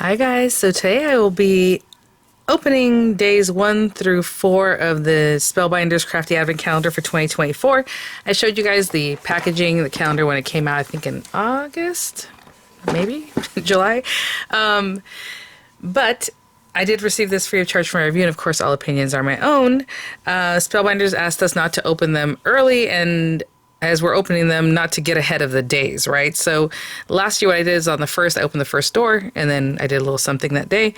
Hi guys, so today I will be opening days 1 through 4 of the Spellbinders Crafty Advent Calendar for 2024. I showed you guys the packaging, the calendar when it came out, I think in August, maybe July. But I did receive this free of charge for my review, and of course all opinions are my own. Spellbinders asked us not to open them early, and as we're opening them, not to get ahead of the days, right? So last year what I did is on the first, I opened the first door, and then I did a little something that day.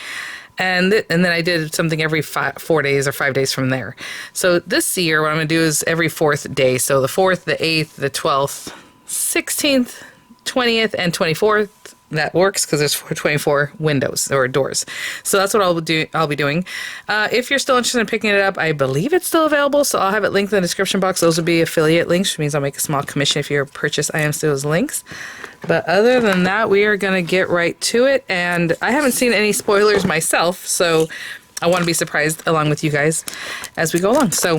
And then I did something every 4 days or 5 days from there. So this year what I'm going to do is every 4th day. So the 4th, the 8th, the 12th, 16th, 20th, and 24th. That works because there's 24 windows or doors. So that's what I'll be doing. If you're still interested in picking it up, I believe it's still available. So I'll have it linked in the description box. Those will be affiliate links, which means I'll make a small commission if you purchase items through those links. But other than that, we are going to get right to it. And I haven't seen any spoilers myself, so I want to be surprised along with you guys as we go along. So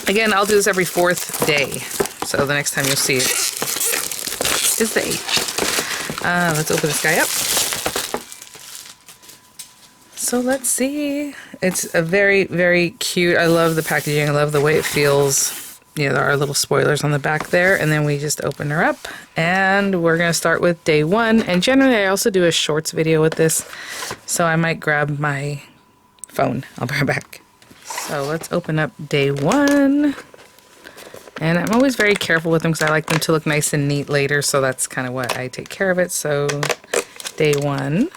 again, I'll do this every 4th day. So the next time you'll see it is the 8th. Let's open this guy up. So let's see. It's a very, very cute. I love the packaging. I love the way it feels. You know, there are little spoilers on the back there. And then we just open her up. And we're going to start with day 1. And generally, I also do a shorts video with this. So I might grab my phone. I'll be right back. So let's open up day 1. And I'm always very careful with them because I like them to look nice and neat later, so that's kind of what I take care of it. So, day 1.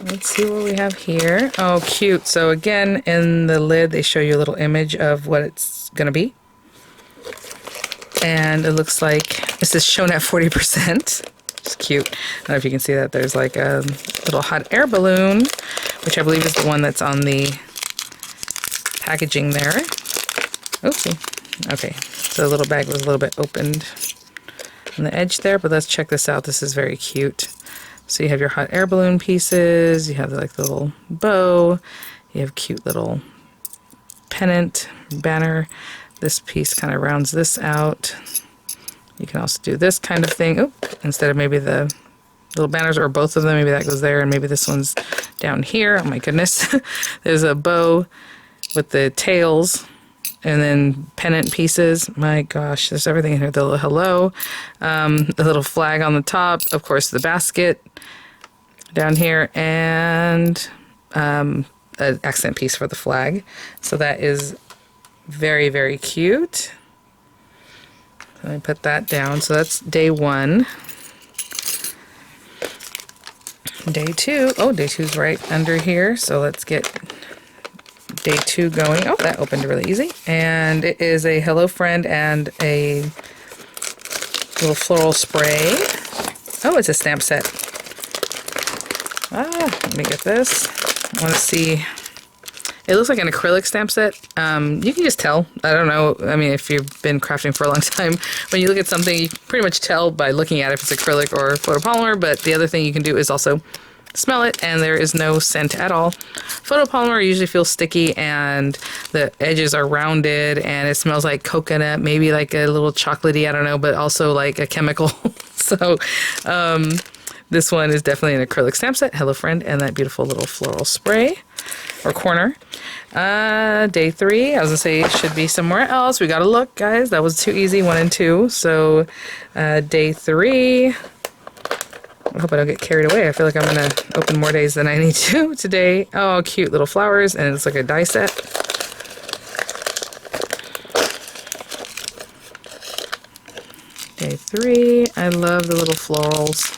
Let's see what we have here. Oh, cute. So again, in the lid, they show you a little image of what it's going to be. And it looks like this is shown at 40%. It's cute. I don't know if you can see that. There's like a little hot air balloon, which I believe is the one that's on the packaging there. Oopsie. Okay, so the little bag was a little bit opened on the edge there, but let's check this out. This is very cute. So you have your hot air balloon pieces, you have like the little bow, you have cute little pennant, banner. This piece kind of rounds this out. You can also do this kind of thing. Oop, instead of maybe the little banners or both of them, maybe that goes there and maybe this one's down here. Oh my goodness. There's a bow with the tails and then pennant pieces. My gosh, there's everything in here. The little hello, the little flag on the top, of course the basket down here, and an accent piece for the flag. So that is very, very cute. Let me put that down. So that's day 1. Day 2. Oh, day 2 is right under here. So let's get day 2 going. Oh, that opened really easy. And it is a Hello Friend and a little floral spray. Oh, it's a stamp set. Let me get this. I want to see. It looks like an acrylic stamp set. You can just tell. I don't know. I mean, if you've been crafting for a long time, when you look at something, you can pretty much tell by looking at it if it's acrylic or photopolymer. But the other thing you can do is also smell it, and there is no scent at all. Photopolymer usually feels sticky, and the edges are rounded, and it smells like coconut, maybe like a little chocolatey, I don't know, but also like a chemical. So this one is definitely an acrylic stamp set, Hello Friend, and that beautiful little floral spray or corner. Day 3, I was gonna say it should be somewhere else. We gotta look, guys. That was too easy, 1 and 2. So day 3. I hope I don't get carried away. I feel like I'm going to open more days than I need to today. Oh, cute little flowers, and it's like a die set. Day 3. I love the little florals.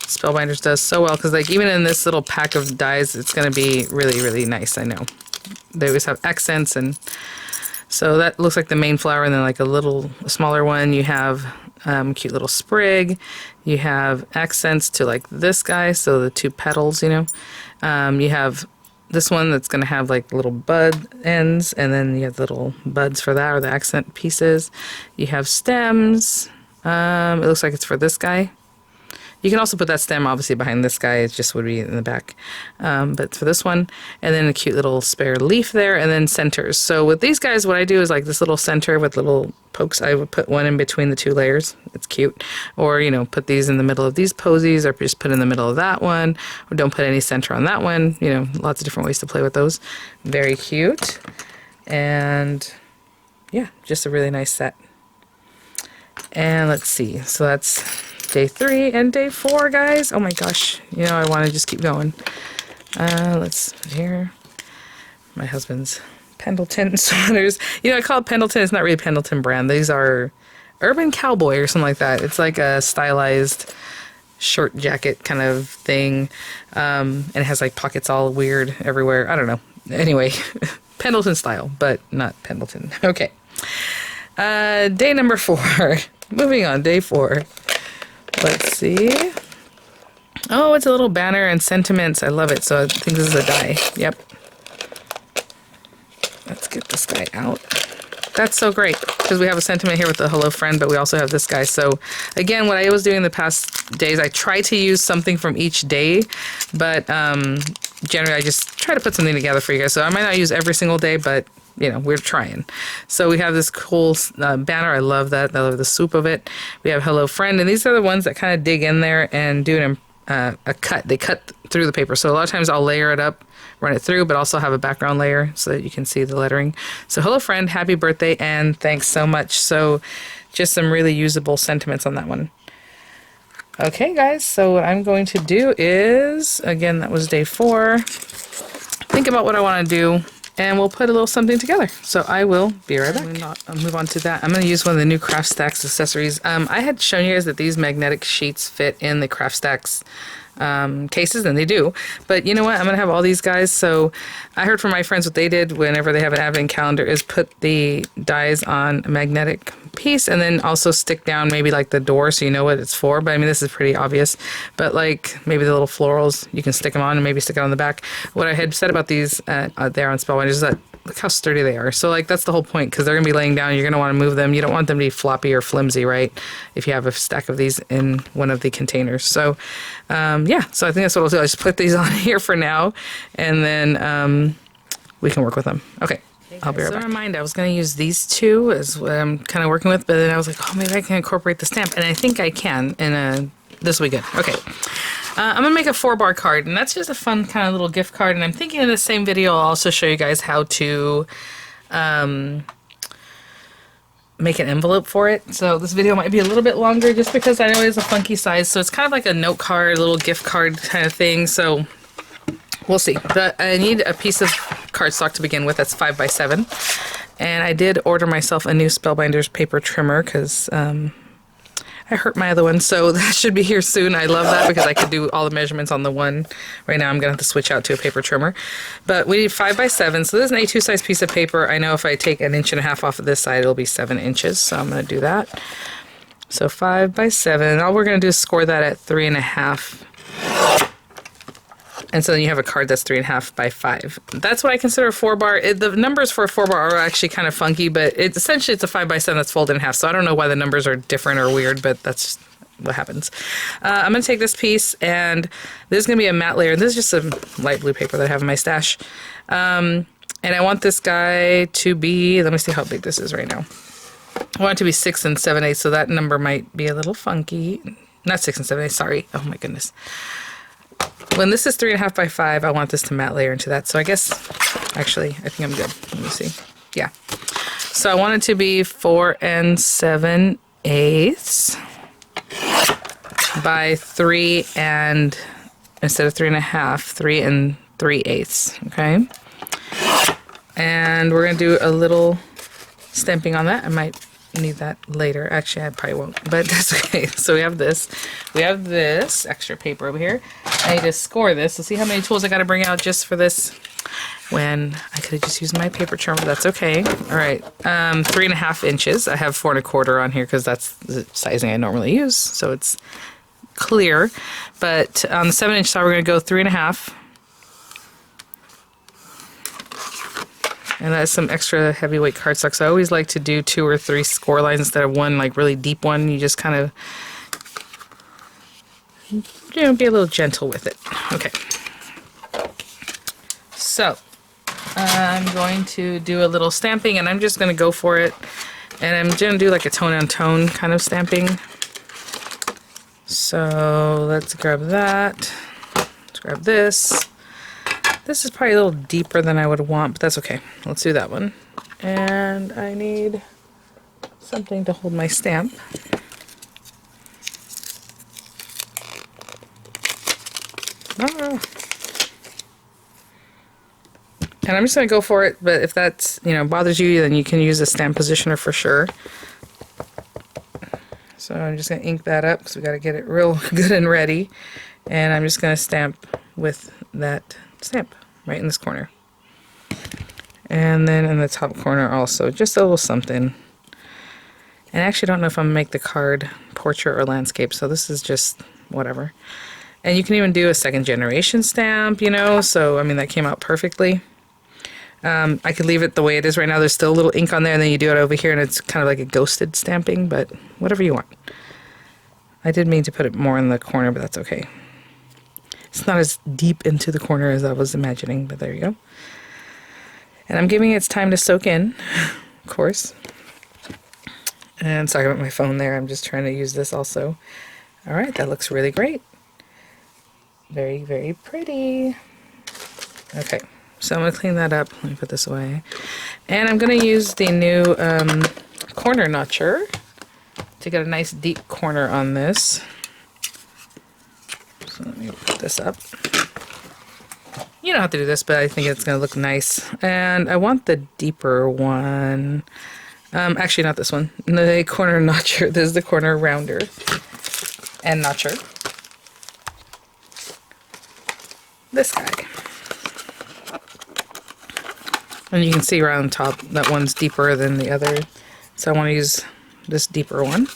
Spellbinders does so well, because like even in this little pack of dies, it's going to be really, really nice, I know. They always have accents, and so that looks like the main flower, and then like a smaller one, you have cute little sprig. You have accents to like this guy, so the 2 petals, you know. You have this one that's going to have like little bud ends, and then you have little buds for that, or the accent pieces. You have stems. It looks like it's for this guy. You can also put that stem obviously behind this guy. It just would be in the back. But for this one, and then a cute little spare leaf there, and then centers. So with these guys, what I do is like this little center with little pokes. I would put one in between the two layers. It's cute. Or, you know, put these in the middle of these posies, or just put in the middle of that one, or don't put any center on that one. You know, lots of different ways to play with those. Very cute. And yeah, just a really nice set. And let's see, so that's day 3 and day 4, guys. Oh my gosh, you know, I want to just keep going. Let's put here my husband's Pendleton sweaters. You know, I call it Pendleton. It's not really Pendleton brand. These are Urban Cowboy or something like that. It's like a stylized shirt jacket kind of thing. And it has like pockets all weird everywhere. I don't know. Anyway, Pendleton style, but not Pendleton. Okay. Day number 4. Moving on, day 4. Let's see. Oh, it's a little banner and sentiments. I love it. So I think this is a die. Yep. Let's get this guy out. That's so great because we have a sentiment here with the hello friend, but we also have this guy. So again, what I was doing the past days, I try to use something from each day, but generally I just try to put something together for you guys. So I might not use every single day, but you know, we're trying. So we have this cool banner. I love that. I love the swoop of it. We have hello friend, and these are the ones that kind of dig in there and do a cut. They cut through the paper. So a lot of times I'll layer it up, run it through, but also have a background layer so that you can see the lettering. So hello friend, happy birthday, and thanks so much. So just some really usable sentiments on that one. Okay, guys, so what I'm going to do is, again, that was day 4. Think about what I want to do, and we'll put a little something together. So I will be right back. I'll move on to that. I'm going to use one of the new Craft Stacks accessories. I had shown you guys that these magnetic sheets fit in the Craft Stacks cases, and they do. But you know what? I'm going to have all these guys. So I heard from my friends what they did whenever they have an advent calendar is put the dies on a magnetic piece and then also stick down maybe like the door so you know what it's for. But I mean, this is pretty obvious. But like maybe the little florals, you can stick them on and maybe stick it on the back. What I had said about these there on Spellbinders is that look how sturdy they are. So like that's the whole point because they're going to be laying down. You're going to want to move them. You don't want them to be floppy or flimsy, right? If you have a stack of these in one of the containers. So yeah, so I think that's what I'll do. I'll just put these on here for now and then we can work with them. Okay. I'll be right back. So remind, I was going to use these two as what I'm kind of working with, but then I was like, oh, maybe I can incorporate the stamp, and I think I can. And this will be good. Okay, I'm gonna make a 4-bar card, and that's just a fun kind of little gift card. And I'm thinking in the same video, I'll also show you guys how to make an envelope for it. So this video might be a little bit longer, just because I know it's a funky size. So it's kind of like a note card, little gift card kind of thing. So we'll see. But I need a piece of cardstock to begin with. That's 5x7, and I did order myself a new Spellbinders paper trimmer because I hurt my other one, so that should be here soon. I love that because I could do all the measurements on the one. Right now I'm gonna have to switch out to a paper trimmer, but we need 5x7, so this is an A2 size piece of paper. I know if I take 1.5 inches off of this side, it'll be 7 inches, so I'm gonna do that. So 5x7, all we're gonna do is score that at 3.5. And so then you have a card that's 3.5 by 5. That's what I consider a 4-bar. The numbers for a 4-bar are actually kind of funky, but essentially it's a 5x7 that's folded in half. So I don't know why the numbers are different or weird, but that's what happens. I'm going to take this piece, and this is going to be a matte layer. This is just some light blue paper that I have in my stash. And I want this guy to be, let me see how big this is right now. I want it to be 6 7/8, so that number might be a little funky. Not 6 7/8, sorry. Oh my goodness. When this is 3.5 by 5, I want this to matte layer into that. So I guess, actually, I think I'm good. Let me see. Yeah. So I want it to be 4 7/8 by 3 and, instead of 3.5, 3 3/8. Okay. And we're going to do a little stamping on that. I might need that later. Actually, I probably won't, but that's okay. So we have this. We have this extra paper over here. I need to score this. So see how many tools I got to bring out just for this when I could have just used my paper trimmer. That's okay. All right. 3.5 inches. I have 4 1/4 on here because that's the sizing I normally use. So it's clear. But on the 7-inch side, we're going to go 3.5. And that's some extra heavyweight cardstock. So I always like to do 2 or 3 score lines instead of one like really deep one. You just kind of you know, be a little gentle with it. Okay. So I'm going to do a little stamping, and I'm just going to go for it. And I'm going to do like a tone-on-tone kind of stamping. So let's grab that. Let's grab this. This is probably a little deeper than I would want, but that's okay. Let's do that one. And I need something to hold my stamp. Ah. And I'm just going to go for it, but if that's, you know, bothers you, then you can use a stamp positioner for sure. So I'm just going to ink that up because we got to get it real good and ready. And I'm just going to stamp with that stamp right in this corner. And then in the top corner also, just a little something. And I actually don't know if I'm going to make the card portrait or landscape, so this is just whatever. And you can even do a second generation stamp, you know, so I mean that came out perfectly. I could leave it the way it is right now. There's still a little ink on there, and then you do it over here, and it's kind of like a ghosted stamping, but whatever you want. I did mean to put it more in the corner, but that's okay. It's not as deep into the corner as I was imagining, but there you go. And I'm giving it its time to soak in, of course. And sorry about my phone there. I'm just trying to use this also. All right, that looks really great. Very, very pretty. Okay. So I'm going to clean that up. Let me put this away. And I'm going to use the new corner notcher to get a nice deep corner on this. So let me put this up. You don't have to do this, but I think it's going to look nice. And I want the deeper one. Actually, not this one. The corner notcher. This is the corner rounder and notcher. This guy. And you can see right on top that one's deeper than the other. So I want to use this deeper one.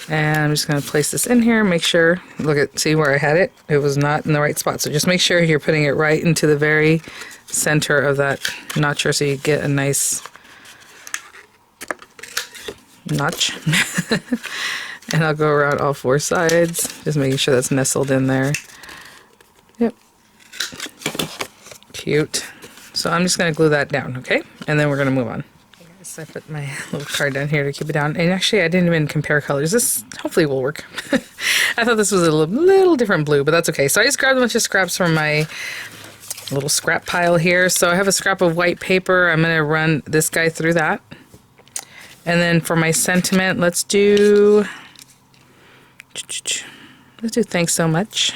And I'm just going to place this in here, make sure, see where I had it? It was not in the right spot. So just make sure you're putting it right into the very center of that notcher so you get a nice notch. And I'll go around all four sides, just making sure that's nestled in there. Yep. Cute. So I'm just going to glue that down, okay? And then we're going to move on. Okay, guys, I put my little card down here to keep it down. And actually, I didn't even compare colors. This hopefully will work. I thought this was a little different blue, but that's okay. So I just grabbed a bunch of scraps from my little scrap pile here. So I have a scrap of white paper. I'm going to run this guy through that. And then for my sentiment, let's do thanks so much.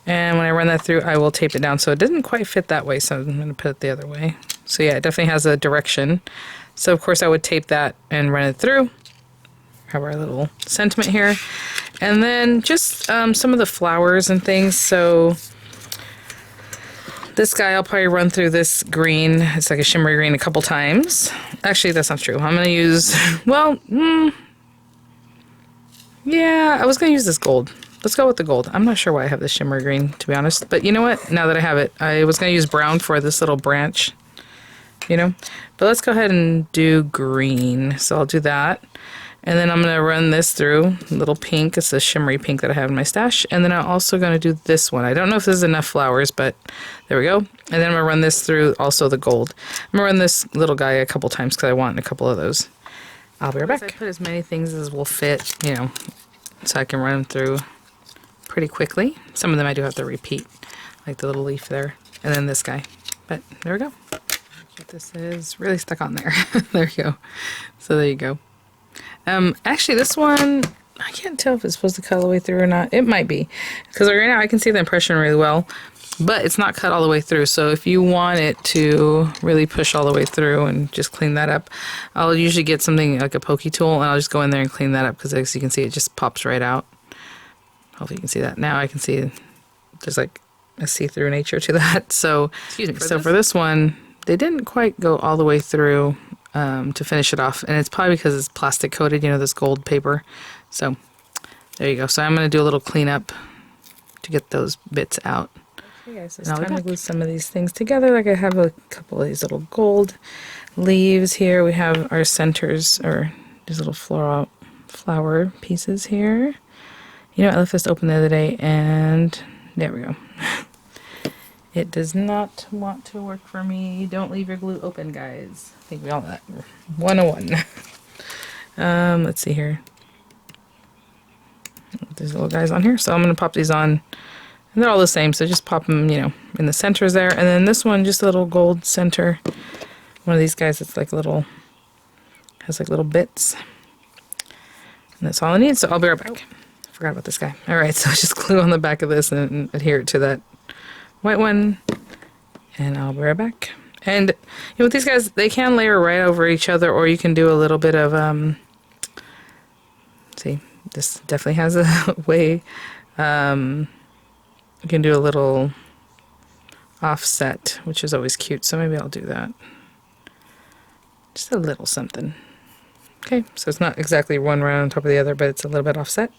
And when I run that through, I will tape it down. So it didn't quite fit that way, so I'm going to put it the other way. So yeah, it definitely has a direction. So of course I would tape that and run it through. Have our little sentiment here. And then just some of the flowers and things. So this guy, I'll probably run through this green. It's like a shimmery green a couple times. Actually, that's not true. I'm going to use, well, yeah, I was going to use this gold. Let's go with the gold. I'm not sure why I have this shimmer green, to be honest. But you know what? Now that I have it, I was going to use brown for this little branch, you know. But let's go ahead and do green. So I'll do that. And then I'm going to run this through, little pink. It's a shimmery pink that I have in my stash. And then I'm also going to do this one. I don't know if this is enough flowers, but there we go. And then I'm going to run this through also the gold. I'm going to run this little guy a couple times because I want a couple of those. I'll be right back. I put as many things as will fit, you know, so I can run them through pretty quickly. Some of them I do have to repeat, like the little leaf there, and then this guy. But there we go. This is really stuck on there. There you go. So there you go. Actually, this one, I can't tell if it's supposed to cut all the way through or not. It might be, because right now I can see the impression really well, but it's not cut all the way through. So if you want it to really push all the way through and just clean that up, I'll usually get something like a pokey tool, and I'll just go in there and clean that up, because as you can see, it just pops right out. Hopefully you can see that. Now I can see there's like a see-through nature to that. So, for this one, they didn't quite go all the way through to finish it off. And it's probably because it's plastic coated, you know, this gold paper. So there you go. So I'm going to do a little cleanup to get those bits out. Okay guys, so it's time to glue some of these things together. Like I have a couple of these little gold leaves here. We have our centers, or these little flower pieces here. You know, I left this open the other day and there we go. It does not want to work for me. Don't leave your glue open, guys. I think we all know that. 101. Let's see here. There's little guys on here. So I'm going to pop these on. And they're all the same, so just pop them, you know, in the centers there. And then this one, just a little gold center. One of these guys, it's like little, has like little bits. And that's all I need, so I'll be right back. Forgot about this guy. All right, so just glue on the back of this and adhere it to that white one, and I'll be right back. And you know, with these guys, they can layer right over each other, or you can do a little bit of see, this definitely has a way. You can do a little offset, which is always cute, so maybe I'll do that. Just a little something. Okay, so it's not exactly one round on top of the other, but it's a little bit offset.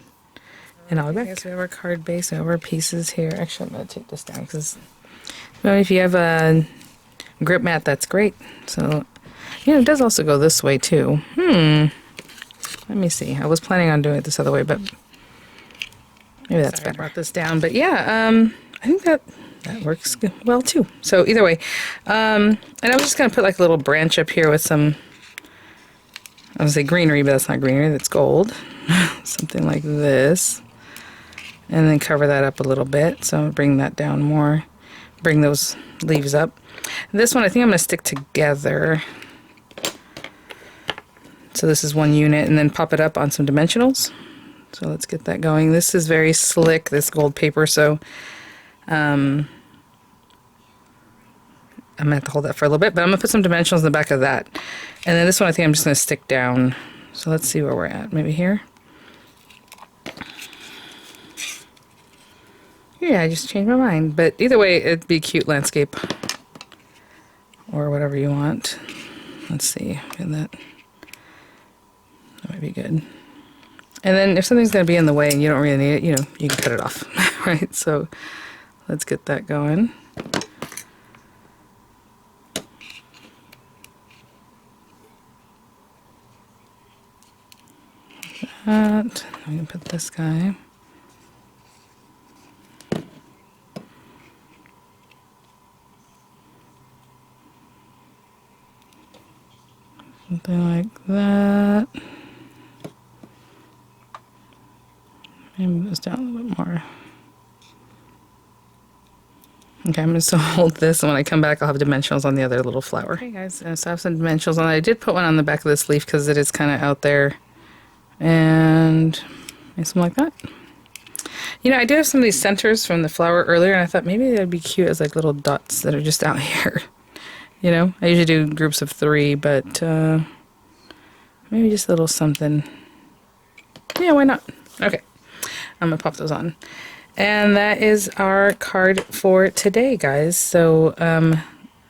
And I'll be back. So we have our card base, we have our pieces here. Actually, I'm going to take this down because, well, if you have a grip mat, that's great. So, you know, it does also go this way too. Let me see. I was planning on doing it this other way, but maybe that's better. I brought this down, but yeah, I think that works well too. So either way, and I was just going to put like a little branch up here with some, I was say greenery, but that's not greenery, that's gold. Something like this. And then cover that up a little bit. So I'm bring that down more. Bring those leaves up. This one I think I'm going to stick together. So this is one unit, and then pop it up on some dimensionals. So let's get that going. This is very slick, this gold paper, so I'm going to have to hold that for a little bit, but I'm going to put some dimensionals in the back of that. And then this one I think I'm just going to stick down. So let's see where we're at. Maybe here? Yeah, I just changed my mind. But either way, it'd be a cute landscape. Or whatever you want. Let's see. Get that. That might be good. And then if something's going to be in the way and you don't really need it, you know, you can cut it off. Right? So let's get that going. That. I'm going to put this guy. Something like that. Maybe move this down a little bit more. Okay, I'm just going to hold this, and when I come back, I'll have dimensionals on the other little flower. Okay, guys, so I have some dimensionals on it. I did put one on the back of this leaf because it is kind of out there. And something like that. You know, I do have some of these centers from the flower earlier, and I thought maybe that'd be cute as like little dots that are just out here. You know, I usually do groups of 3, but maybe just a little something. Yeah, why not? Okay, I'm gonna pop those on. And that is our card for today, guys. So,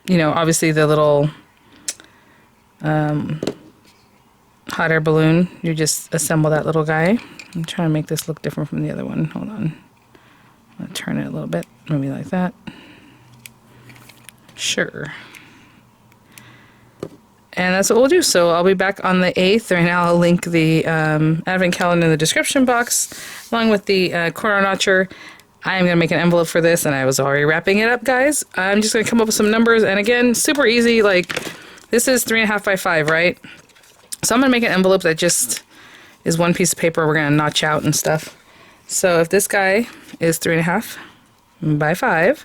you know, obviously the little hot air balloon, you just assemble that little guy. I'm trying to make this look different from the other one. Hold on. I'm gonna turn it a little bit, maybe like that. Sure. And that's what we'll do. So I'll be back on the 8th. Right now I'll link the advent calendar in the description box, along with the corner notcher. I am going to make an envelope for this, and I was already wrapping it up, guys. I'm just going to come up with some numbers, and again, super easy. Like, this is 3.5 by 5, right? So I'm going to make an envelope that just is one piece of paper we're going to notch out and stuff. So if this guy is 3.5 by 5,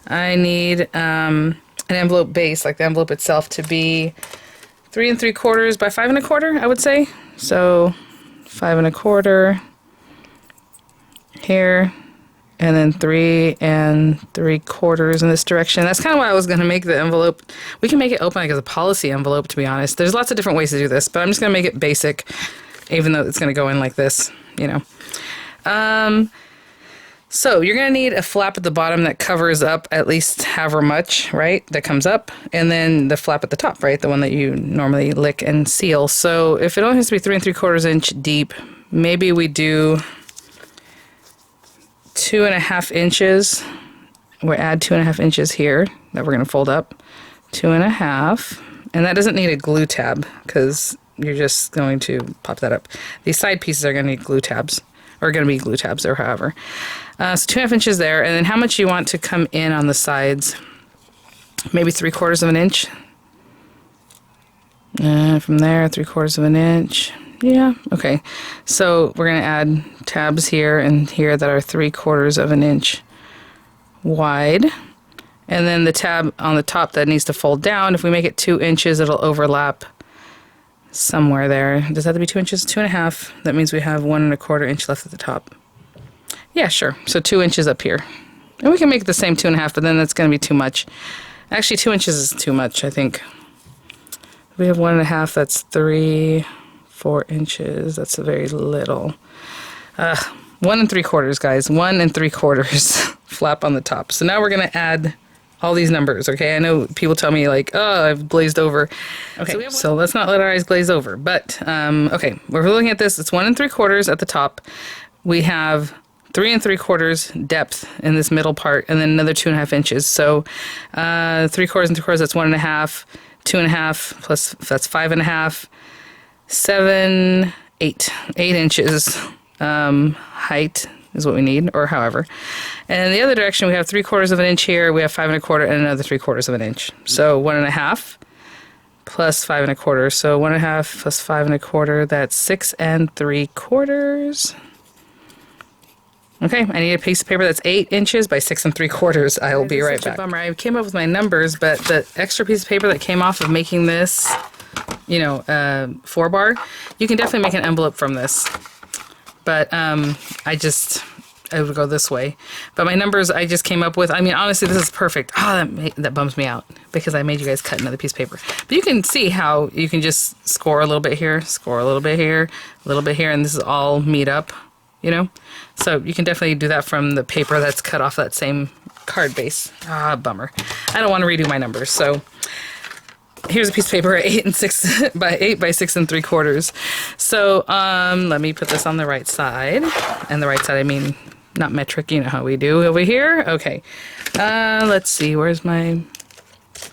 I need an envelope base, like the envelope itself, to be 3 3/4 by 5 1/4, I would say. So 5 1/4 here, and then 3 3/4 in this direction. That's kind of why I was going to make the envelope. We can make it open like as a policy envelope, to be honest. There's lots of different ways to do this, but I'm just going to make it basic, even though it's going to go in like this, you know. So you're going to need a flap at the bottom that covers up at least however much, right, that comes up, and then the flap at the top, right, the one that you normally lick and seal. So if it only has to be 3 3/4 inch deep, maybe we do 2.5 inches. We'll add 2.5 inches here that we're going to fold up. 2.5, and that doesn't need a glue tab because you're just going to pop that up. These side pieces are going to need glue tabs, or going to be glue tabs or however. So 2.5 inches there, and then how much you want to come in on the sides? Maybe 3/4 of an inch. From there, 3/4 of an inch. Yeah, okay. So we're going to add tabs here and here that are 3/4 of an inch wide. And then the tab on the top that needs to fold down, if we make it 2 inches, it'll overlap somewhere there. Does that have to be 2 inches? 2.5. That means we have 1.25 inch left at the top. Yeah, sure. So 2 inches up here. And we can make it the same 2.5, but then that's going to be too much. Actually, 2 inches is too much, I think. We have 1.5, that's 3-4 inches. That's very little. 1 3/4, guys. 1 3/4 flap on the top. So now we're going to add all these numbers, okay? I know people tell me like, oh, I've glazed over. Okay, so let's not let our eyes glaze over. But, okay, we're looking at this. It's 1 3/4 at the top. We have 3 3/4 depth in this middle part, and then another 2.5 inches. So 3/4 and 3/4, that's 1.5. 2.5 plus, that's 5.5. 7, 8 inches height is what we need, or however. And in the other direction, we have 3/4 of an inch here, we have 5 1/4, and another 3/4 of an inch. So 1.5 plus 5 1/4. So 1.5 plus 5 1/4, that's 6 3/4. Okay, I need a piece of paper that's 8 inches by 6 3/4. I will be right back. Bummer. I came up with my numbers, but the extra piece of paper that came off of making this, you know, 4-bar, you can definitely make an envelope from this. But I would go this way. But my numbers I just came up with, I mean, honestly, this is perfect. Oh, that bums me out because I made you guys cut another piece of paper. But you can see how you can just score a little bit here, score a little bit here, a little bit here, and this is all meet up, you know? So you can definitely do that from the paper that's cut off that same card base. Ah, bummer. I don't want to redo my numbers, so here's a piece of paper at 8 by 6 3/4. So let me put this on the right side. And the right side, I mean, not metric, you know how we do over here. Okay. Let's see, where's my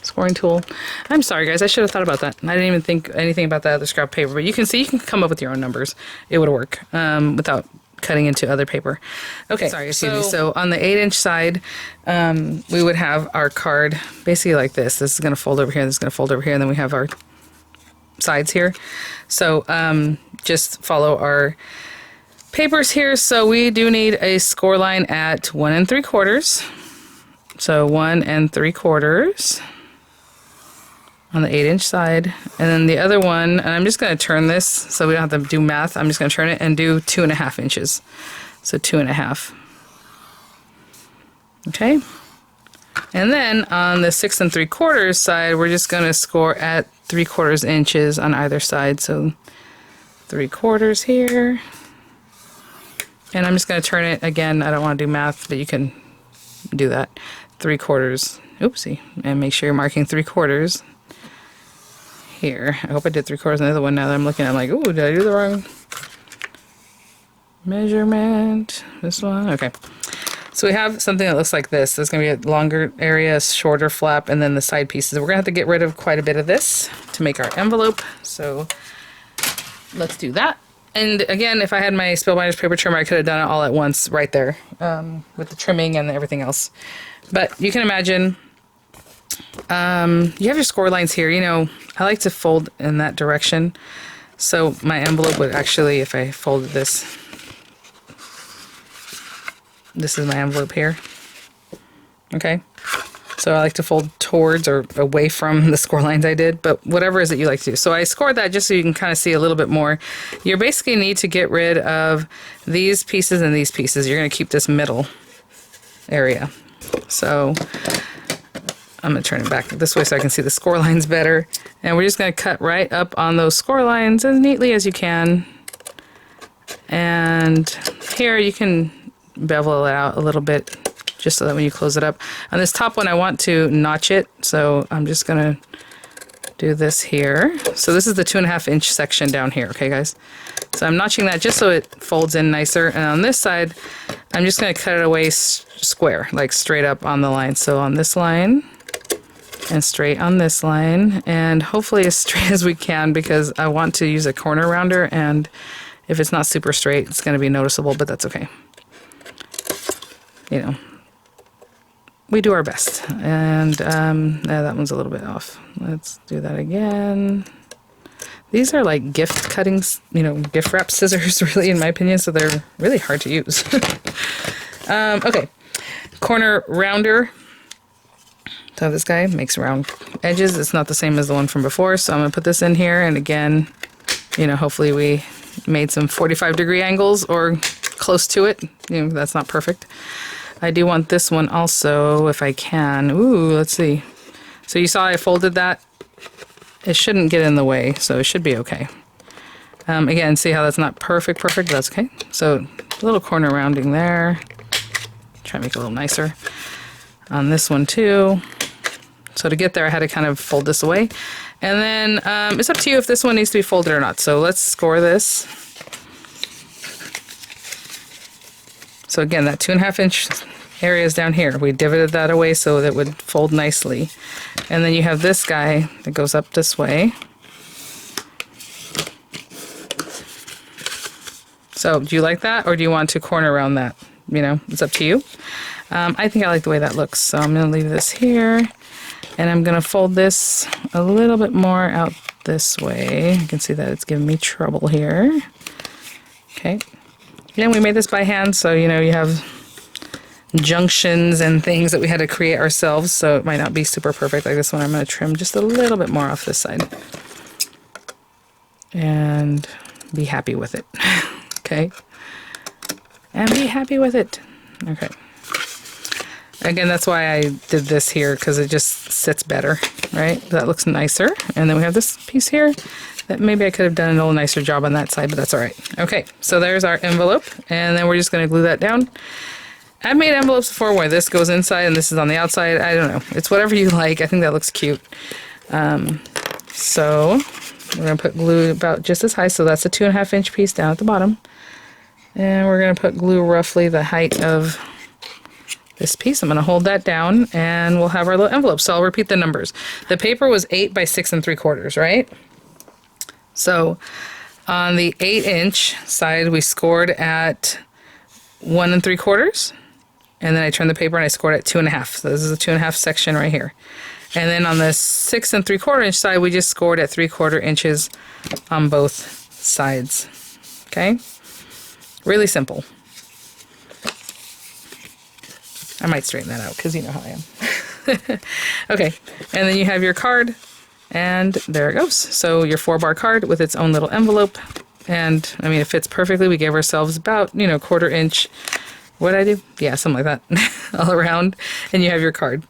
scoring tool? I'm sorry, guys, I should have thought about that. I didn't even think anything about that other scrap paper. But you can see, you can come up with your own numbers. It would work without cutting into other paper. Okay, sorry, excuse me. So on the 8 inch side, we would have our card basically like this. This is going to fold over here, this is going to fold over here, and then we have our sides here. So just follow our papers here. So we do need a score line at 1 3/4. So 1 3/4 on the 8 inch side, and then the other one, and I'm just going to turn this so we don't have to do math. I'm just going to turn it and do 2.5 inches. So 2.5. Okay. And then on the 6 3/4 side, we're just going to score at 3/4 inches on either side. So 3/4 here. And I'm just going to turn it again. I don't want to do math, but you can do that. 3/4. Oopsie. And make sure you're marking 3/4. Here. I hope I did 3/4 on the other one. Now that I'm looking, I'm like, ooh, did I do the wrong measurement? This one? Okay. So we have something that looks like this. There's going to be a longer area, shorter flap, and then the side pieces. We're going to have to get rid of quite a bit of this to make our envelope. So let's do that. And again, if I had my Spellbinders paper trimmer, I could have done it all at once right there with the trimming and everything else. But you can imagine, you have your score lines here. You know, I like to fold in that direction. So my envelope would actually, if I folded this, this is my envelope here. Okay. So I like to fold towards or away from the score lines I did, but whatever it is that you like to do. So I scored that just so you can kind of see a little bit more. You basically need to get rid of these pieces and these pieces. You're going to keep this middle area. So I'm going to turn it back this way so I can see the score lines better. And we're just going to cut right up on those score lines as neatly as you can. And here you can bevel it out a little bit just so that when you close it up. On this top one, I want to notch it. So I'm just going to do this here. So this is the 2.5 inch section down here. Okay, guys. So I'm notching that just so it folds in nicer. And on this side, I'm just going to cut it away square, like straight up on the line. So on this line and straight on this line, and hopefully as straight as we can because I want to use a corner rounder and If it's not super straight, it's going to be noticeable, but that's okay. You know, we do our best. And that one's a little bit off. Let's do that again. These are like gift cuttings, you know, gift wrap scissors, really, in my opinion, so they're really hard to use. Okay, corner rounder. So this guy makes round edges. It's not the same as the one from before, so I'm going to put this in here, and again, you know, hopefully we made some 45-degree angles or close to it. You know, that's not perfect. I do want this one also, if I can. Ooh, let's see. So you saw I folded that. It shouldn't get in the way, so it should be okay. Again, see how that's not perfect? That's okay. So a little corner rounding there. Try to make it a little nicer. On this one too. So to get there, I had to kind of fold this away. And then it's up to you if this one needs to be folded or not. So let's score this. So again, that 2.5 inch area is down here. We divoted that away so that it would fold nicely. And then you have this guy that goes up this way. So do you like that, or do you want to corner around that? You know, it's up to you. I think I like the way that looks, so I'm going to leave this here. And I'm going to fold this a little bit more out this way. You can see that it's giving me trouble here. Okay. Again, we made this by hand, so you know you have junctions and things that we had to create ourselves, so it might not be super perfect like this one. I'm going to trim just a little bit more off this side. And be happy with it. Okay. And be happy with it. Okay. Again, that's why I did this here, because it just sits better, right? That looks nicer. And then we have this piece here that maybe I could have done a little nicer job on that side, but that's all right. Okay, so there's our envelope, and then we're just going to glue that down. I've made envelopes before where this goes inside and this is on the outside. I don't know. It's whatever you like. I think that looks cute. So we're going to put glue about just as high. So that's a 2.5 inch piece down at the bottom. And we're going to put glue roughly the height of this piece. I'm going to hold that down and we'll have our little envelope. So I'll repeat the numbers. The paper was 8 by 6 3/4, right? So on the 8 inch side, we scored at 1 3/4. And then I turned the paper and I scored at 2.5. So this is a 2.5 section right here. And then on the 6 3/4 inch side, we just scored at 3/4 inches on both sides. Okay? Really simple. I might straighten that out because you know how I am. Okay, and then you have your card, and there it goes. So your 4-bar card with its own little envelope, and I mean it fits perfectly. We gave ourselves about, you know, 1/4 inch. What did I do? Yeah, something like that, all around. And you have your card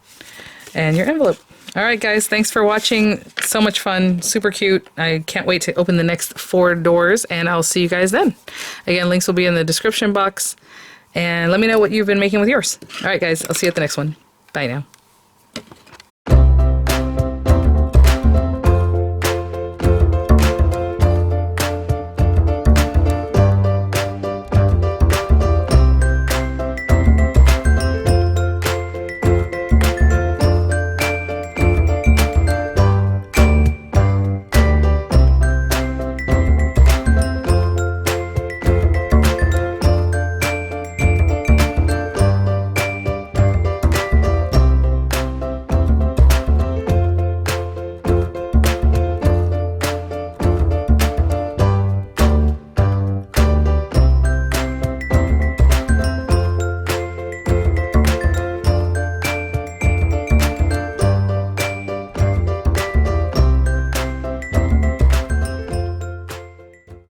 and your envelope. All right, guys, thanks for watching. So much fun, super cute. I can't wait to open the next 4 doors, and I'll see you guys then. Again, links will be in the description box. And let me know what you've been making with yours. All right, guys, I'll see you at the next one. Bye now.